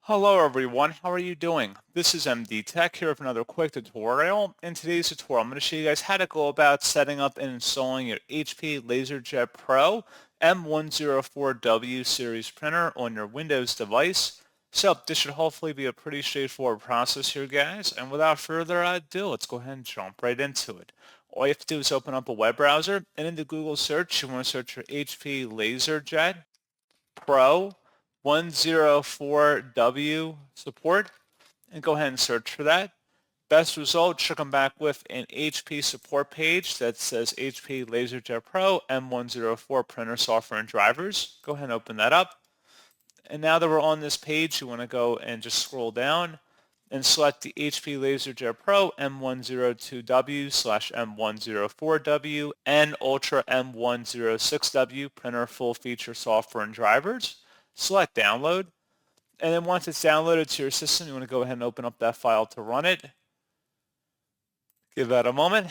Hello everyone, how are you doing? This is MD Tech here with another quick tutorial. In today's tutorial, I'm going to show you guys how to go about setting up and installing your HP LaserJet Pro M104w series printer on your Windows device. So this should hopefully be a pretty straightforward process here, guys. And without further ado, let's go ahead and jump right into it. All you have to do is open up a web browser, and in the Google search, you want to search for HP LaserJet Pro 104w support and go ahead and search for that. Best result should come back with an HP support page that says HP LaserJet Pro M104 printer software and drivers. Go ahead and open that up. And now that we're on this page, you want to go and just scroll down and select the HP LaserJet Pro M102w/M104w and Ultra M106w printer full feature software and drivers. Select download, and then once it's downloaded to your system, you want to go ahead and open up that file to run it. Give that a moment.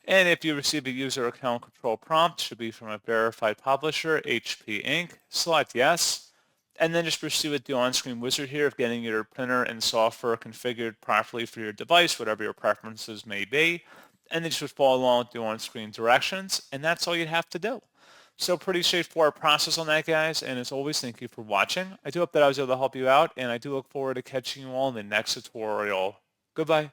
And if you receive a user account control prompt, it should be from a verified publisher, HP Inc. Select yes, and then just proceed with the on-screen wizard here of getting your printer and software configured properly for your device, whatever your preferences may be. And then just follow along with the on-screen directions, and that's all you'd have to do. So pretty straightforward process on that, guys, and as always, thank you for watching. I do hope that I was able to help you out, and I do look forward to catching you all in the next tutorial. Goodbye.